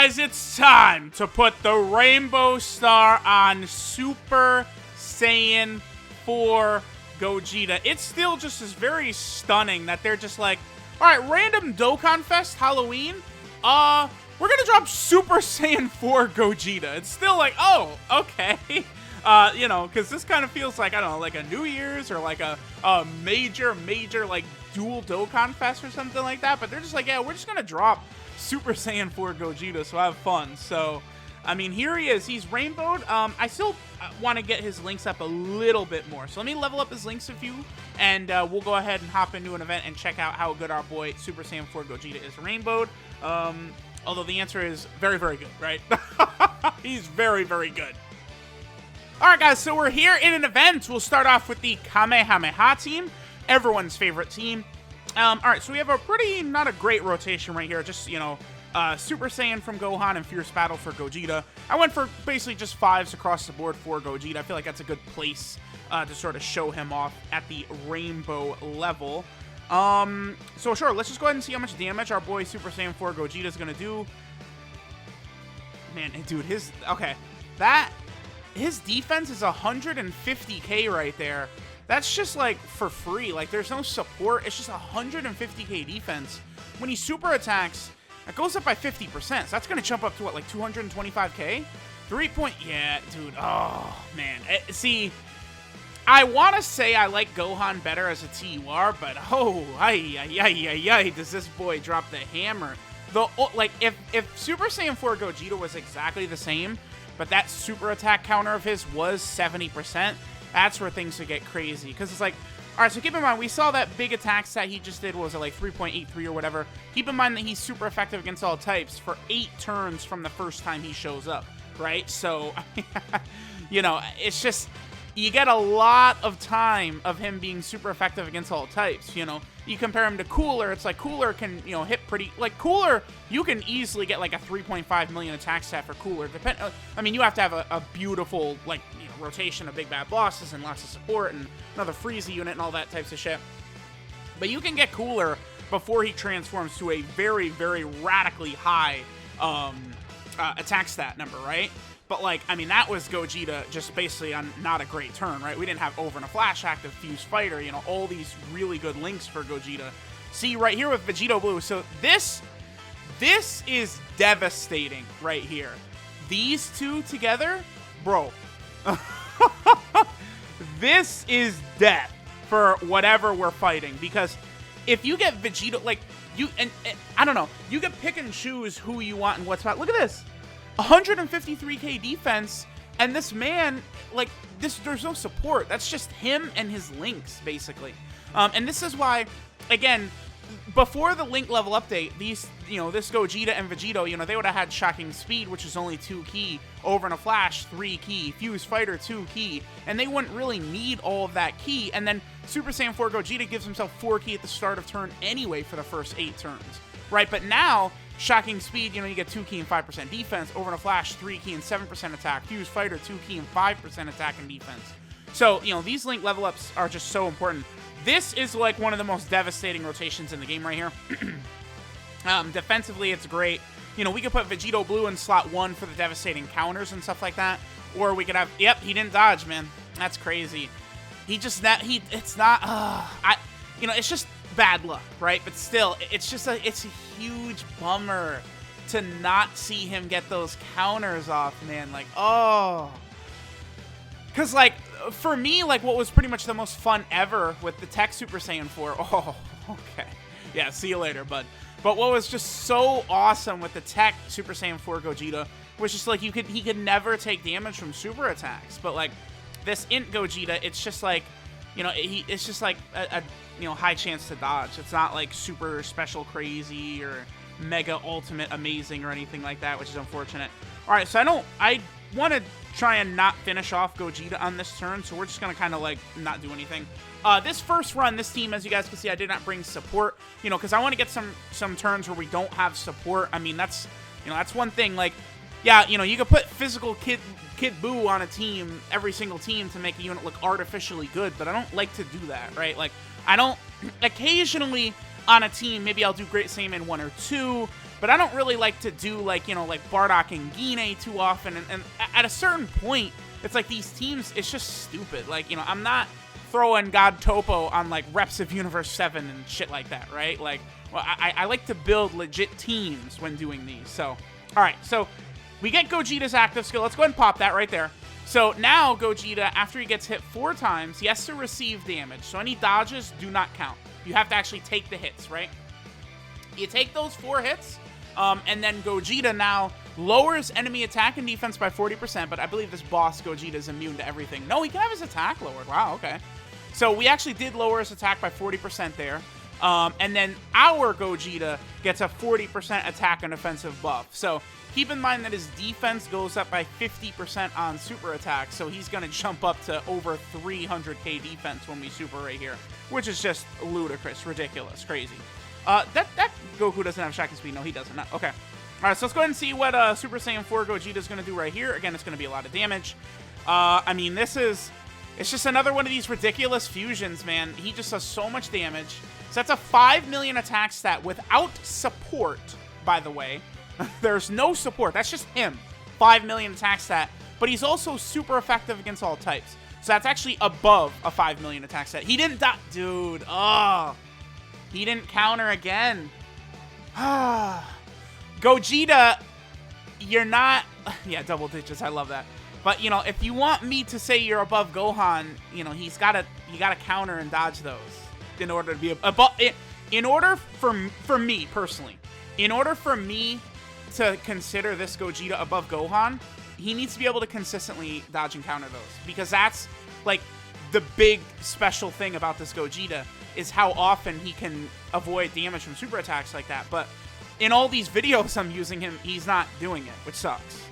guys, it's time to put the Rainbow Star on Super Saiyan 4 Gogeta. It still just is very stunning that they're just like, alright, random Dokkan Fest Halloween, we're gonna drop Super Saiyan 4 Gogeta. It's still like, oh, okay. You know, because this kind of feels like, I don't know, like a New Year's or like a major, like, dual Dokkan Fest or something like that. But they're just like, yeah, we're just gonna drop Super Saiyan 4 Gogeta, so have fun. So, I mean, here he is. He's rainbowed. I still want to get his links up a little bit more. So let me level up his links a few, and we'll go ahead and hop into an event and check out how good our boy Super Saiyan 4 Gogeta is rainbowed. Although the answer is very, very good, right? He's very, very good. Alright guys, so we're here in an event. We'll start off with the Kamehameha team, everyone's favorite team. Alright, so we have a pretty, not a great rotation right here, just, you know, Super Saiyan from Gohan and Fierce Battle for Gogeta. I went for basically just 5s across the board for Gogeta. I feel like that's a good place to sort of show him off at the rainbow level. So sure, let's just go ahead and see how much damage our boy Super Saiyan 4 Gogeta is going to do. Man, dude, his defense is 150k right there. That's just like for free. Like there's no support. It's just 150k defense. When he super attacks, it goes up by 50%. So that's going to jump up to what, like 225k? 3 point, yeah, dude. Oh, man. See, I want to say I like Gohan better as a TUR, but oh, does this boy drop the hammer. Like, if Super Saiyan 4 Gogeta was exactly the same, but that super attack counter of his was 70%, that's where things would get crazy. Because it's like, alright, so keep in mind, we saw that big attack set he just did, was it like 3.83 or whatever. Keep in mind that he's super effective against all types for 8 turns from the first time he shows up, right? So, you know, it's just, you get a lot of time of him being super effective against all types, you know. You compare him to Cooler, it's like Cooler can, you know, hit pretty, like Cooler, you can easily get like a 3.5 million attack stat for Cooler. I mean, you have to have a beautiful, like, you know, rotation of big bad bosses and lots of support and another Frieza unit and all that types of shit. But you can get Cooler before he transforms to a very, very radically high attack stat number, right? But, like, I mean, that was Gogeta just basically on not a great turn, right? We didn't have Over in a Flash active, Fuse Fighter, you know, all these really good links for Gogeta. See, right here with Vegito Blue, so this is devastating right here. These two together, bro. This is death for whatever we're fighting, because if you get Vegito, like, and I don't know, you can pick and choose who you want and what's not. Look at this. 153k defense, and this man, like, there's no support. That's just him and his links, basically. And this is why, again, before the link level update, these, you know, this Gogeta and Vegito, you know, they would have had Shocking Speed, which is only 2 key, Over in a Flash, 3 key, Fuse Fighter, 2 key, and they wouldn't really need all of that key. And then Super Saiyan 4 Gogeta gives himself 4 key at the start of turn anyway for the first 8 turns, right? But now, Shocking Speed, you know, you get 2 key and 5% defense. Over in a Flash, 3 key and 7% attack. Fuse Fighter, 2 key and 5% attack and defense. So, you know, these link level ups are just so important. This is like one of the most devastating rotations in the game right here. Defensively, it's great. You know, we could put Vegito Blue in slot 1 for the devastating counters and stuff like that. Or we could have, yep, he didn't dodge, man. That's crazy. It's not, you know, it's just bad luck, right? But still, it's a huge bummer to not see him get those counters off, man. Like, oh. Because, like, for me, like, what was pretty much the most fun ever with the Tech Super Saiyan 4, oh, okay. Yeah, see you later, bud. But what was just so awesome with the Tech Super Saiyan 4 Gogeta was just, like, he could never take damage from super attacks. But, like, this INT Gogeta, it's just, like, you know, it's just, like, a you know, high chance to dodge. It's not like super special crazy or mega ultimate amazing or anything like that, which is unfortunate. Alright, so I want to try and not finish off Gogeta on this turn, so we're just going to kind of like not do anything. This first run, this team, as you guys can see, I did not bring support, you know, because I want to get some turns where we don't have support. I mean, that's, you know, that's one thing. Like, yeah, you know, you could put physical Kid Buu on a team, every single team, to make a unit look artificially good, but I don't like to do that, right? Like, I don't, occasionally, on a team, maybe I'll do Great Saiyaman 1 or 2, but I don't really like to do, like, you know, like Bardock and Gine too often, and at a certain point, it's like these teams, it's just stupid. Like, you know, I'm not throwing God Topo on, like, Reps of Universe 7 and shit like that, right? Like, well, I like to build legit teams when doing these, so. Alright, so we get Gogeta's active skill. Let's go ahead and pop that right there. So now Gogeta, after he gets hit 4 times, he has to receive damage. So any dodges do not count. You have to actually take the hits, right? You take those 4 hits, and then Gogeta now lowers enemy attack and defense by 40%, but I believe this boss Gogeta is immune to everything. No, he can have his attack lowered. Wow, okay. So we actually did lower his attack by 40% there. And then our Gogeta gets a 40% attack and offensive buff. So keep in mind that his defense goes up by 50% on super attack, so he's going to jump up to over 300k defense when we super right here, which is just ludicrous, ridiculous, crazy. That Goku doesn't have shocking speed. No, he doesn't. Okay. All right, so let's go ahead and see what Super Saiyan 4 Gogeta is going to do right here. Again, it's going to be a lot of damage. I mean, it's just another one of these ridiculous fusions, man. He just does so much damage. So that's a 5 million attack stat without support, by the way. There's no support. That's just him. 5 million attack stat. But he's also super effective against all types. So that's actually above a 5 million attack stat. He didn't die. Dude, oh. He didn't counter again. Gogeta, you're not... Yeah, double digits. I love that. But, you know, if you want me to say you're above Gohan, you know, you gotta counter and dodge those in order to be above... In order for me, personally, in order for me to consider this Gogeta above Gohan, he needs to be able to consistently dodge and counter those. Because that's, like, the big special thing about this Gogeta is how often he can avoid damage from super attacks like that. But in all these videos I'm using him, he's not doing it, which sucks.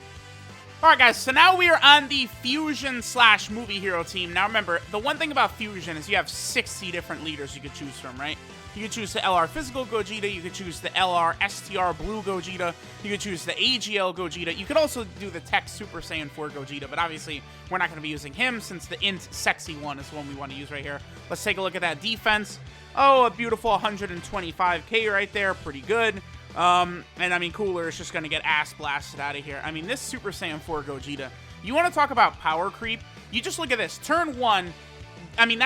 Alright guys, so now we are on the Fusion / Movie Hero team. Now remember, the one thing about Fusion is you have 60 different leaders you could choose from, right? You could choose the LR Physical Gogeta, you could choose the LR STR Blue Gogeta, you could choose the AGL Gogeta, you could also do the Tech Super Saiyan 4 Gogeta, but obviously we're not going to be using him since the INT Sexy one is the one we want to use right here. Let's take a look at that defense. Oh, a beautiful 125k right there, pretty good. And I mean, Cooler is just going to get ass blasted out of here. I mean, this Super Saiyan 4 Gogeta, you want to talk about power creep? You just look at this. Turn 1, I mean,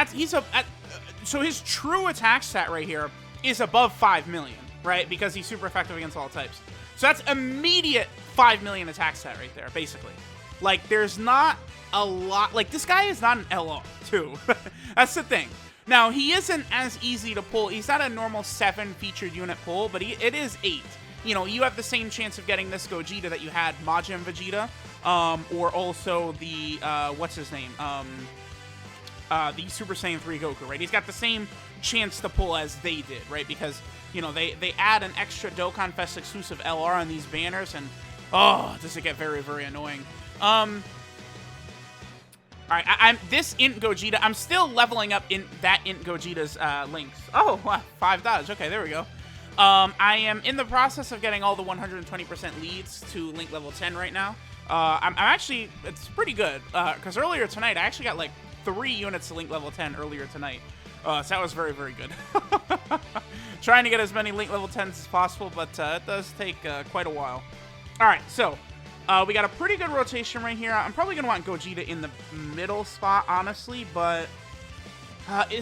so his true attack stat right here is above 5 million, right? Because he's super effective against all types. So that's immediate 5 million attack stat right there, basically. Like, there's not a lot. Like, this guy is not an LR, too. That's the thing. Now, he isn't as easy to pull. He's not a normal 7 featured unit pull, but it is 8. You know, you have the same chance of getting this Gogeta that you had Majin Vegeta, or also the, what's his name? The Super Saiyan 3 Goku, right? He's got the same chance to pull as they did, right? Because, you know, they add an extra Dokkan Fest exclusive LR on these banners, and, oh, does it get very, very annoying. Alright, this INT Gogeta, I'm still leveling up in that INT Gogeta's links. Oh, wow, 5 dodge. Okay, there we go. I am in the process of getting all the 120% leads to link level 10 right now. I'm actually, it's pretty good, because earlier tonight, I actually got like 3 units to link level 10 earlier tonight. So that was very, very good. Trying to get as many link level 10s as possible, but it does take quite a while. Alright, so we got a pretty good rotation right here. I'm probably going to want Gogeta in the middle spot, honestly, but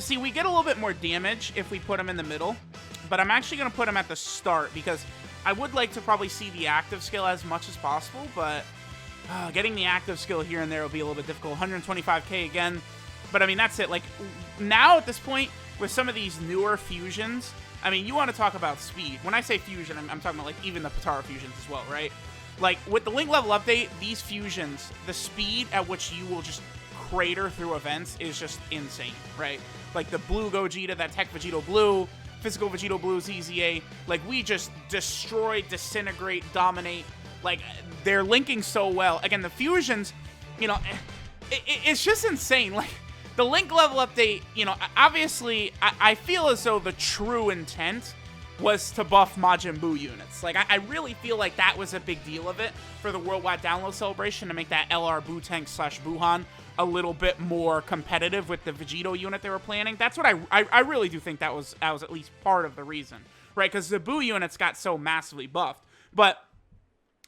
see, we get a little bit more damage if we put him in the middle, but I'm actually going to put him at the start because I would like to probably see the active skill as much as possible, but getting the active skill here and there will be a little bit difficult. 125k again, but I mean, that's it. Like, now at this point, with some of these newer fusions, I mean, you want to talk about speed. When I say fusion, I'm talking about, like, even the Potara fusions as well, right? Like, with the link level update, these fusions, the speed at which you will just crater through events is just insane, right? Like, the Blue Gogeta, that Tech Vegito Blue, Physical Vegito Blue, ZZA, like, we just destroy, disintegrate, dominate. Like, they're linking so well. Again, the fusions, you know, it's just insane. Like, the link level update, you know, obviously, I feel as though the true intent was to buff Majin Buu units. Like, I really feel like that was a big deal of it for the worldwide download celebration, to make that LR Buu Tank / Buhan a little bit more competitive with the Vegito unit they were planning. That's what I really do think that was at least part of the reason, right? Because the Buu units got so massively buffed. But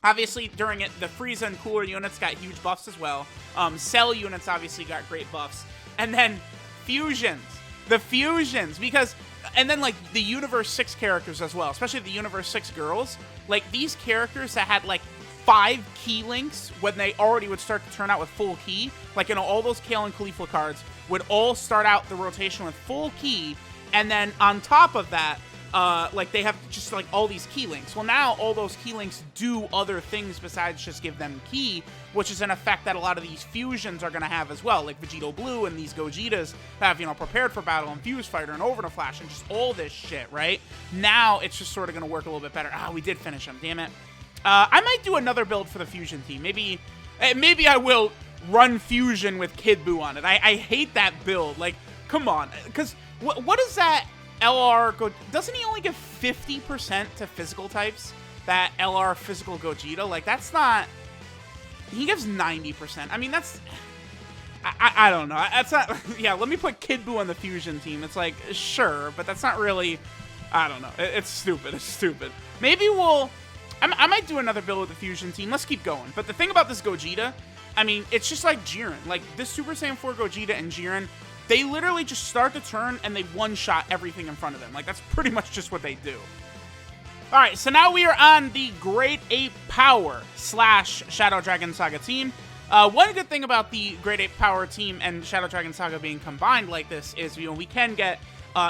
obviously, during it, the Frieza and Cooler units got huge buffs as well. Cell units obviously got great buffs. And then fusions. The fusions. Because, and then, like, the Universe 6 characters as well. Especially the Universe 6 girls. Like, these characters that had, like, 5 key links when they already would start to turn out with full key. Like, you know, all those Kale and Caulifla cards would all start out the rotation with full key. And then on top of that, like, they have just, like, all these key links. Well, now all those key links do other things besides just give them key, which is an effect that a lot of these fusions are going to have as well. Like Vegito Blue and these Gogetas have, you know, Prepared for Battle and Fuse Fighter and Over the Flash and just all this shit, right? Now it's just sort of going to work a little bit better. Ah, we did finish them, damn it. I might do another build for the Fusion team. Maybe I will run Fusion with Kid Buu on it. I hate that build. Like, come on. Because what is that LR go? Doesn't he only give 50% to physical types? That LR physical Gogeta? Like, that's not... He gives 90%. I mean, that's... I don't know. That's not... Yeah, let me put Kid Buu on the Fusion team. It's like, sure, but that's not really... I don't know. It's stupid. It's stupid. Maybe we'll... I might do another build with the Fusion team. Let's keep going. But the thing about this Gogeta, I mean, it's just like Jiren. Like, this Super Saiyan 4 Gogeta and Jiren, they literally just start the turn and they one-shot everything in front of them. Like, that's pretty much just what they do. Alright, so now we are on the Great Ape Power / Shadow Dragon Saga team. One good thing about the Great Ape Power team and Shadow Dragon Saga being combined like this is, you know, we can get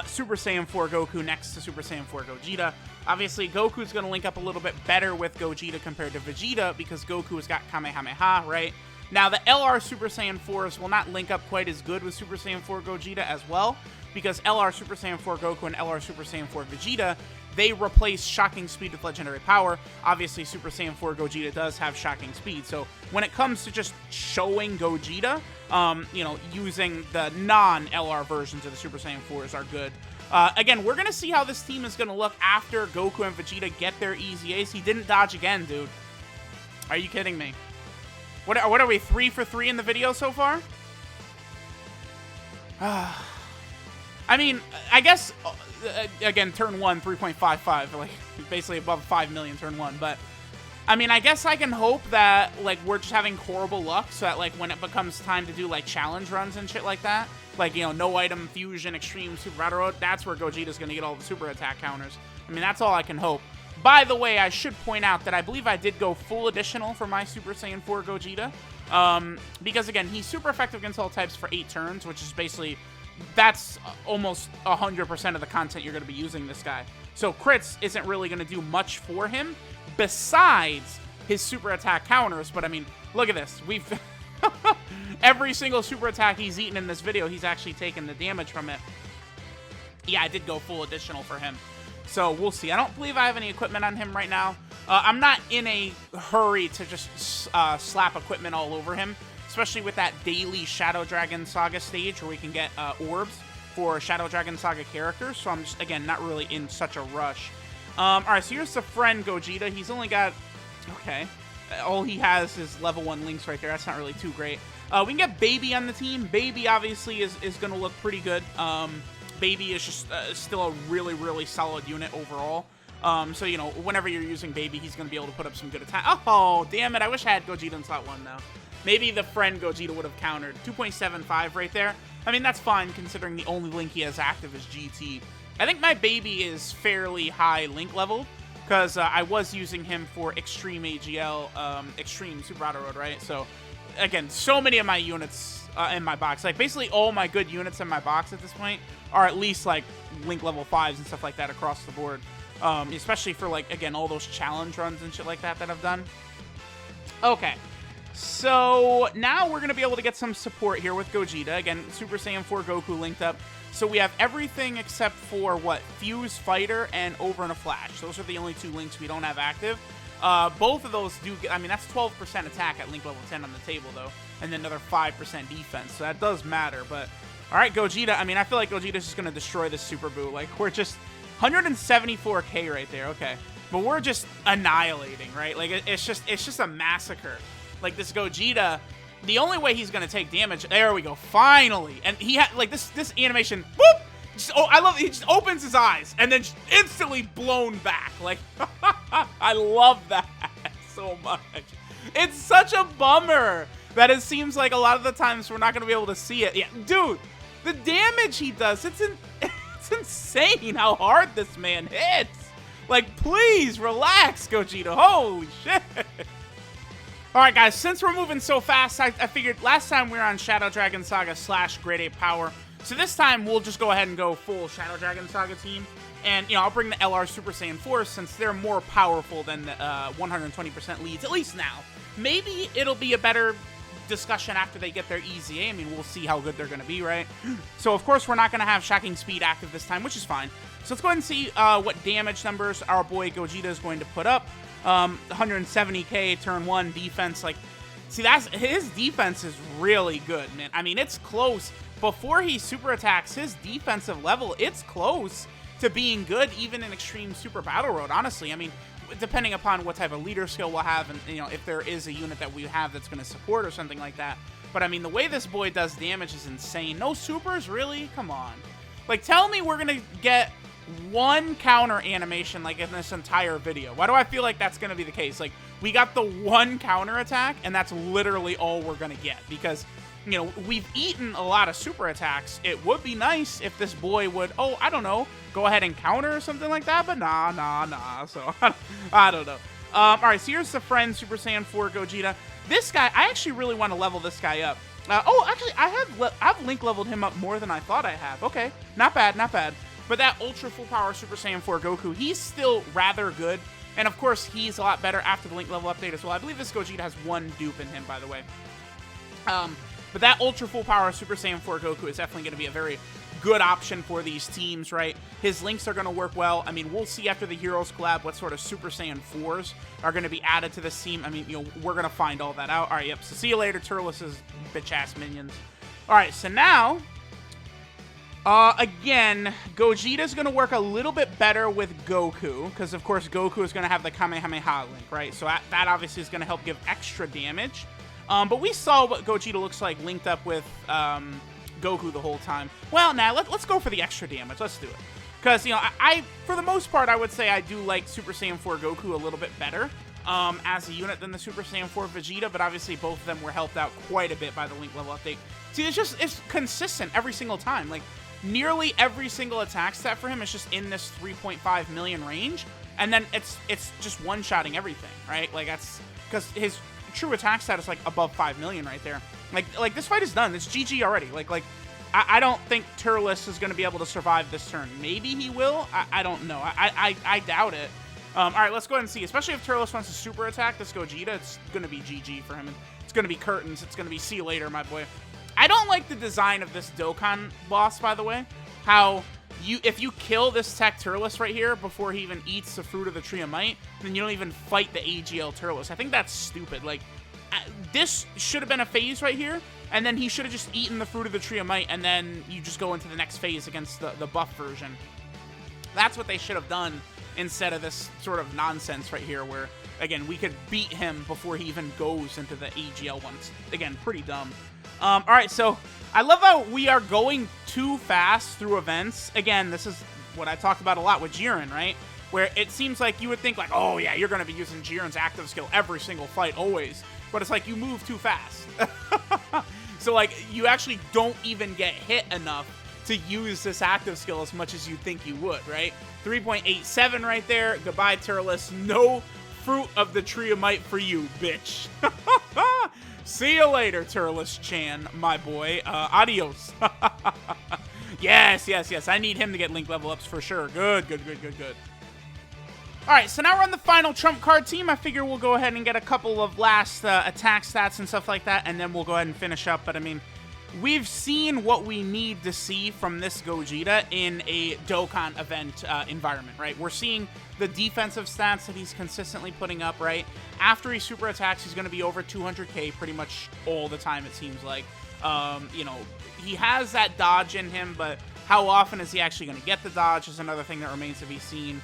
Super Saiyan 4 Goku next to Super Saiyan 4 Gogeta. Obviously, Goku's going to link up a little bit better with Gogeta compared to Vegeta because Goku has got Kamehameha, right? Now, the LR Super Saiyan 4s will not link up quite as good with Super Saiyan 4 Gogeta as well, because LR Super Saiyan 4 Goku and LR Super Saiyan 4 Vegeta, they replace Shocking Speed with Legendary Power. Obviously, Super Saiyan 4 Gogeta does have Shocking Speed, so when it comes to just showing Gogeta, you know, using the non-LR versions of the Super Saiyan 4s are good. Again, we're going to see how this team is going to look after Goku and Vegeta get their Easy Ace. He didn't dodge again, dude. Are you kidding me? What are we, 3 for 3 in the video so far? I mean, I guess, again, turn 1, 3.55, like, basically above 5 million turn 1, but, I mean, I guess I can hope that, like, we're just having horrible luck, so that, like, when it becomes time to do, like, challenge runs and shit like that, like, you know, no item, fusion, extreme, super battle road, that's where Gogeta's gonna get all the super attack counters. I mean, that's all I can hope. By the way, I should point out that I believe I did go full additional for my Super Saiyan 4 Gogeta, because, again, he's super effective against all types for 8 turns, which is basically... That's almost 100% of the content you're going to be using this guy. So crits isn't really going to do much for him besides his super attack counters. But I mean, look at this. We've every single super attack he's eaten in this video, he's actually taken the damage from it. Yeah, I did go full additional for him. So we'll see. I don't believe I have any equipment on him right now. I'm not in a hurry to just slap equipment all over him. Especially with that daily Shadow Dragon Saga stage where we can get orbs for Shadow Dragon Saga characters. So I'm just, again, not really in such a rush. Alright, so here's the friend Gogeta. He's only got... Okay. All he has is level 1 links right there. That's not really too great. We can get Baby on the team. Baby, obviously, is going to look pretty good. Baby is just still a really, really solid unit overall. So, you know, whenever you're using Baby, he's going to be able to put up some good attack. Oh, damn it. I wish I had Gogeta in slot 1 now. Maybe the friend Gogeta would have countered. 2.75 right there. I mean, that's fine considering the only link he has active is GT. I think my Baby is fairly high link level because I was using him for Extreme AGL, Extreme Super Auto Road, right? So, again, so many of my units in my box, like basically all my good units in my box at this point are at least like link level 5s and stuff like that across the board. Especially for, like, again, all those challenge runs and shit like that I've done. Okay. So now we're going to be able to get some support here with Gogeta. Again, Super Saiyan 4 Goku linked up. So we have everything except for, what, Fuse Fighter and Over in a Flash. Those are the only 2 links we don't have active. Both of those do, I mean, that's 12% attack at link level 10 on the table, though. And then another 5% defense. So that does matter. But, all right, Gogeta. I mean, I feel like Gogeta's just going to destroy this Super Buu. Like, we're just... 174k right there, okay. But we're just annihilating, right? Like, it's just a massacre. Like, this Gogeta, the only way he's gonna take damage, there we go, finally. And he had, like, this animation, boop! Just, oh, I love it. He just opens his eyes and then just instantly blown back. Like, I love that so much. It's such a bummer that it seems like a lot of the times we're not going to be able to see it. Yeah, dude, the damage he does, it's insane how hard this man hits. Like, please relax, Gogeta. Holy shit. All right, guys, since we're moving so fast, I figured last time we were on Shadow Dragon Saga / Grade 8 Power. So this time, we'll just go ahead and go full Shadow Dragon Saga team. And, you know, I'll bring the LR Super Saiyan 4 since they're more powerful than the 120% leads, at least now. Maybe it'll be a better discussion after they get their EZA. I mean, we'll see how good they're going to be, right? So, of course, we're not going to have Shocking Speed active this time, which is fine. So let's go ahead and see what damage numbers our boy Gogeta is going to put up. 170k, turn 1, defense. Like, see, his defense is really good, man. I mean, it's close. Before he super attacks, his defensive level, it's close to being good, even in Extreme Super Battle Road, honestly. I mean, depending upon what type of leader skill we'll have, and, you know, if there is a unit that we have that's going to support or something like that. But, I mean, the way this boy does damage is insane. No supers? Really? Come on. Like, tell me we're going to get one counter animation, like, in this entire video. Why do I feel like that's going to be the case? Like, we got the one counter attack, and that's literally all we're going to get, because, you know, we've eaten a lot of super attacks. It would be nice if this boy would, oh, I don't know, go ahead and counter or something like that, but nah. So, I don't know. All right, so here's the friend Super Saiyan 4 Gogeta. This guy, I actually really want to level this guy up. Oh, actually, I've link leveled him up more than I thought I have. Okay, not bad. But that Ultra Full Power Super Saiyan 4 Goku, he's still rather good. And, of course, he's a lot better after the link level update as well. I believe this Gogeta has one dupe in him, by the way. But that Ultra Full Power Super Saiyan 4 Goku is definitely going to be a very good option for these teams, right? His links are going to work well. I mean, we'll see after the Heroes collab what sort of Super Saiyan 4s are going to be added to this team. I mean, you know, we're going to find all that out. All right, yep. So see you later, Turles' bitch-ass minions. All right, so now, again, Gogeta's going to work a little bit better with Goku, because, of course, Goku is going to have the Kamehameha link, right? So that obviously is going to help give extra damage. But we saw what Gogeta looks like linked up with Goku the whole time. Well, now, let's go for the extra damage. Let's do it. Because, you know, I for the most part, I would say I do like Super Saiyan 4 Goku a little bit better as a unit than the Super Saiyan 4 Vegeta, but obviously both of them were helped out quite a bit by the link level update. See, it's consistent every single time. Like, nearly every single attack stat for him is just in this 3.5 million range, and then it's just one-shotting everything, right? Like, that's because his true attack stat is like above 5 million right there. Like this fight is done. It's GG already. Like I don't think Turles is going to be able to survive this turn. Maybe he will. I don't know. I doubt it. All right, let's go ahead and see. Especially if Turles wants to super attack this Gogeta, it's going to be GG for him. It's going to be curtains. It's going to be see you later, my boy. I don't like the design of this Dokkan boss, by the way. How if you kill this Tech Turles right here before he even eats the Fruit of the Tree of Might, then you don't even fight the AGL Turles. I think that's stupid. Like, this should have been a phase right here, and then he should have just eaten the Fruit of the Tree of Might, and then you just go into the next phase against the buff version. That's what they should have done instead of this sort of nonsense right here where, again, we could beat him before he even goes into the AGL one. It's, again, pretty dumb. All right, so I love how we are going too fast through events. Again, this is what I talked about a lot with Jiren, right? Where it seems like you would think like, oh yeah, you're going to be using Jiren's active skill every single fight, always. But it's like you move too fast. So like you actually don't even get hit enough to use this active skill as much as you think you would, right? 3.87 right there. Goodbye, Turles. No Fruit of the Tree of Might for you, bitch. See you later, Turles-chan, my boy. Adios. Yes. I need him to get link level ups for sure. Good. All right, so now we're on the final trump card team. I figure we'll go ahead and get a couple of last attack stats and stuff like that, and then we'll go ahead and finish up. But, I mean, we've seen what we need to see from this Gogeta in a Dokkan event environment, right? We're seeing the defensive stats that he's consistently putting up, right? After he super attacks, he's going to be over 200k pretty much all the time, it seems like. You know, he has that dodge in him, but How often is he actually going to get the dodge is another thing that remains to be seen.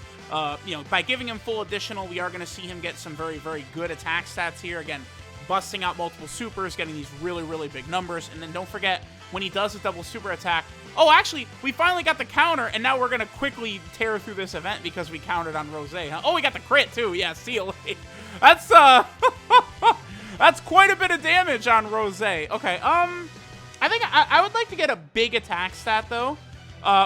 You know, by giving him full additional, we are going to see him get some very, very good attack stats here. Again, busting out multiple supers, getting these really, really big numbers. And then don't forget, when he does a double super attack, oh, actually, we finally got the counter, and now we're going to quickly tear through this event because we countered on Rose, huh? Oh, we got the crit, too. Yeah, see you later. That's, that's quite a bit of damage on Rose. Okay, I think I would like to get a big attack stat, though,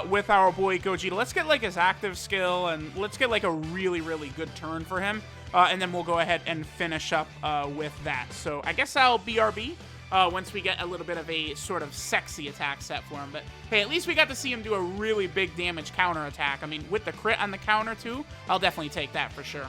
with our boy Gogeta. Let's get, like, his active skill, and let's get, like, a really, really good turn for him. And then we'll go ahead and finish up with that. So I guess I'll BRB once we get a little bit of a sort of sexy attack set for him. But hey, at least we got to see him do a really big damage counter attack. I mean, with the crit on the counter too, I'll definitely take that for sure.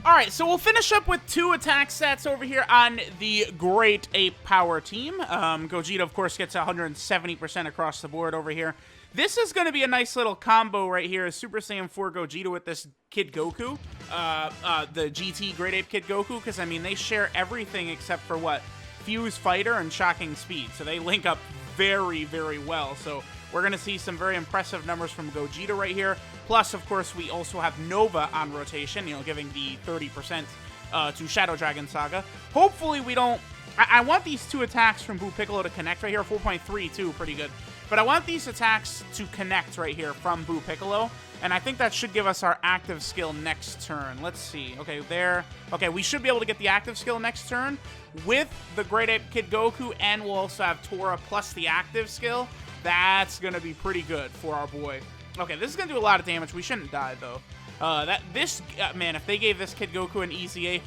All right, so we'll finish up with 2 attack sets over here on the Great Ape Power team. Gogeta, of course, gets 170% across the board over here. This is going to be a nice little combo right here. Super Saiyan 4 Gogeta with this Kid Goku, the GT Great Ape Kid Goku, because, I mean, they share everything except for, what, Fuse Fighter and Shocking Speed. So they link up very, very well. So we're going to see some very impressive numbers from Gogeta right here. Plus, of course, we also have Nova on rotation, you know, giving the 30% to Shadow Dragon Saga. Hopefully we don't... I want these 2 attacks from Buu Piccolo to connect right here. 4.3 too, pretty good. But I want these attacks to connect right here from Buu Piccolo. And I think that should give us our active skill next turn. Let's see. Okay, there. Okay, we should be able to get the active skill next turn with the Great Ape Kid Goku. And we'll also have Tora plus the active skill. That's going to be pretty good for our boy. Okay, this is going to do a lot of damage. We shouldn't die, though. Man, if they gave this Kid Goku an easy A,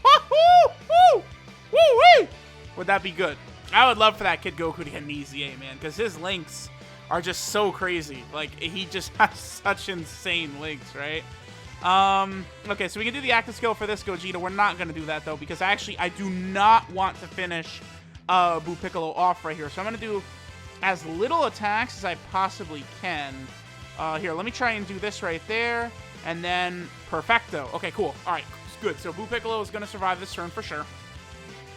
would that be good? I would love for that Kid Goku to get an easy A, man, because his links are just so crazy. Like, he just has such insane links, right? Okay, so we can do the active skill for this Gogeta. We're not going to do that, though, because I do not want to finish Buu Piccolo off right here. So I'm going to do as little attacks as I possibly can. Here, let me try and do this right there, and then perfecto. Okay, cool. All right, good. So Buu Piccolo is going to survive this turn for sure.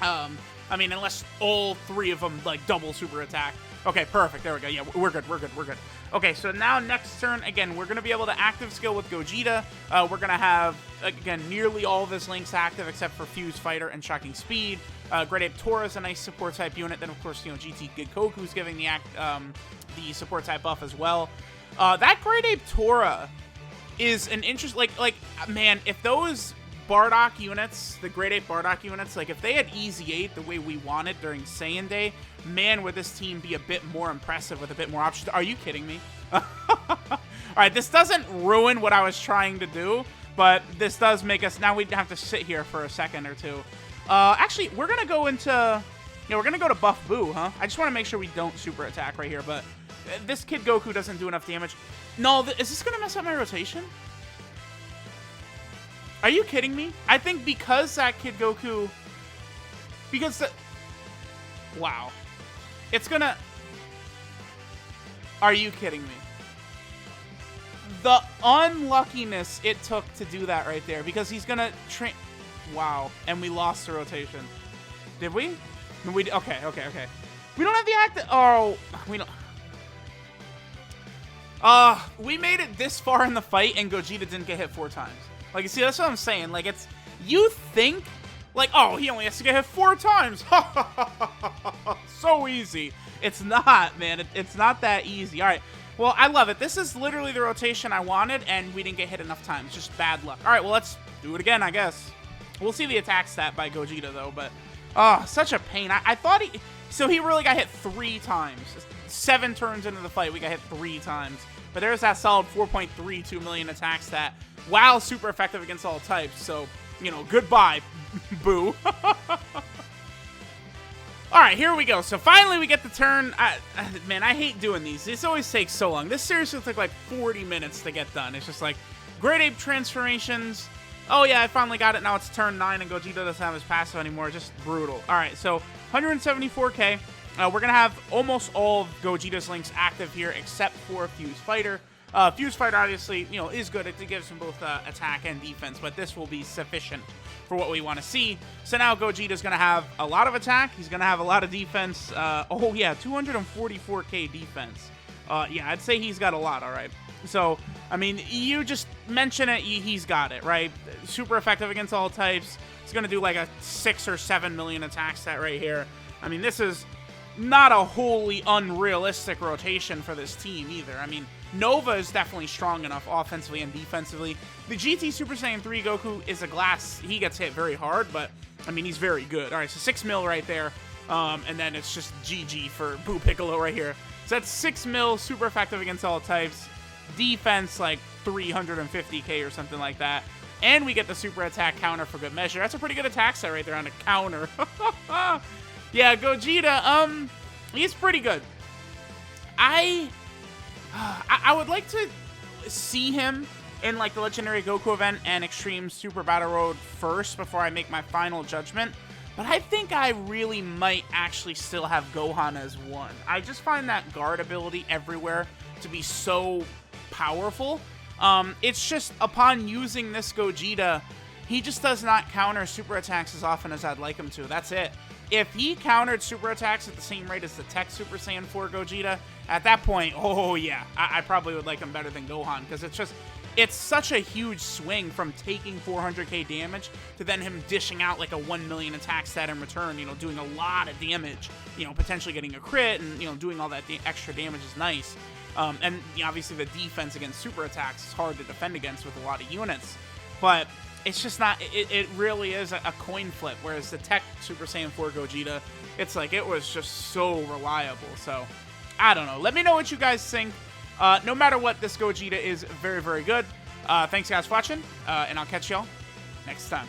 I mean, unless all 3 of them, like, double super attack. Okay, perfect. There we go. Yeah, we're good. We're good. We're good. Okay, so now next turn, again, we're going to be able to active skill with Gogeta. We're going to have, again, nearly all of his links active except for Fuse Fighter and Shocking Speed. Great Ape Tora is a nice support type unit. Then, of course, you know, GT Kid Goku's giving the support type buff as well. That Great Ape Tora is an interest, like, man, if those Bardock units, the Great Ape Bardock units, like, if they had Easy 8 the way we wanted during Saiyan Day, man, would this team be a bit more impressive with a bit more options. Are you kidding me? Alright, this doesn't ruin what I was trying to do, but this does make us, now we'd have to sit here for a second or two. Actually, we're gonna go into, yeah, we're gonna go to buff Buu, huh? I just want to make sure we don't super attack right here, but this Kid Goku doesn't do enough damage. No, is this gonna mess up my rotation? Are you kidding me? I think because that Kid Goku... Because the... Wow. It's gonna... Are you kidding me? The unluckiness it took to do that right there. Because he's gonna train... Wow. And we lost the rotation. Did we? Okay. We don't have the active... Oh, we don't... We made it this far in the fight and Gogeta didn't get hit 4 times. Like, you see, that's what I'm saying. Like, it's... You think... Like, oh, he only has to get hit 4 times. So easy. It's not, man. It's not that easy. All right. Well, I love it. This is literally the rotation I wanted, and we didn't get hit enough times. Just bad luck. All right, well, let's do it again, I guess. We'll see the attack stat by Gogeta, though, but... Oh, such a pain. I thought he... So he really got hit 3 times. 7 turns into the fight, we got hit 3 times. But there's that solid 4.32 million attack stat. Wow, super effective against all types. So, you know, goodbye, Boo. All right, here we go. So finally we get the turn. Man, I hate doing these. This always takes so long. This seriously took like 40 minutes to get done. It's just like, Great Ape transformations. Oh yeah, I finally got it. Now it's turn 9 and Gogeta doesn't have his passive anymore. Just brutal. All right, so 174k. We're going to have almost all of Gogeta's links active here except for Fuse Fighter. Fuse Fighter, obviously, you know, is good. It gives him both attack and defense, but this will be sufficient for what we want to see. So now Gogeta's going to have a lot of attack. He's going to have a lot of defense. Oh, yeah, 244k defense. Yeah, I'd say he's got a lot, all right. So, I mean, you just mention it, he's got it, right? Super effective against all types. He's going to do like a 6 or 7 million attack stat right here. I mean, this is not a wholly unrealistic rotation for this team either. I mean, Nova is definitely strong enough offensively and defensively. The GT Super Saiyan 3 Goku is a glass. He gets hit very hard, but, I mean, he's very good. All right, so 6 mil right there. And then it's just GG for Boo Piccolo right here. So that's 6 mil, super effective against all types. Defense, like 350k or something like that. And we get the super attack counter for good measure. That's a pretty good attack set right there on a counter. Yeah, Gogeta, he's pretty good. I would like to see him in, like, the Legendary Goku event and Extreme Super Battle Road first before I make my final judgment. But I think I really might actually still have Gohan as one. I just find that guard ability everywhere to be so powerful. It's just, upon using this Gogeta, he just does not counter super attacks as often as I'd like him to. That's it. If he countered super attacks at the same rate as the Tech Super Saiyan 4 Gogeta, at that point, oh yeah, I probably would like him better than Gohan, because it's such a huge swing from taking 400k damage to then him dishing out like a 1 million attack stat in return, you know, doing a lot of damage, you know, potentially getting a crit and, you know, doing all that extra damage is nice. And you know, obviously the defense against super attacks is hard to defend against with a lot of units, but it's just not, it really is a coin flip, whereas the Tech Super Saiyan 4 Gogeta, it's like, it was just so reliable. So, I don't know. Let me know what you guys think. No matter what, this Gogeta is very, very good. Thanks, guys, for watching, and I'll catch y'all next time.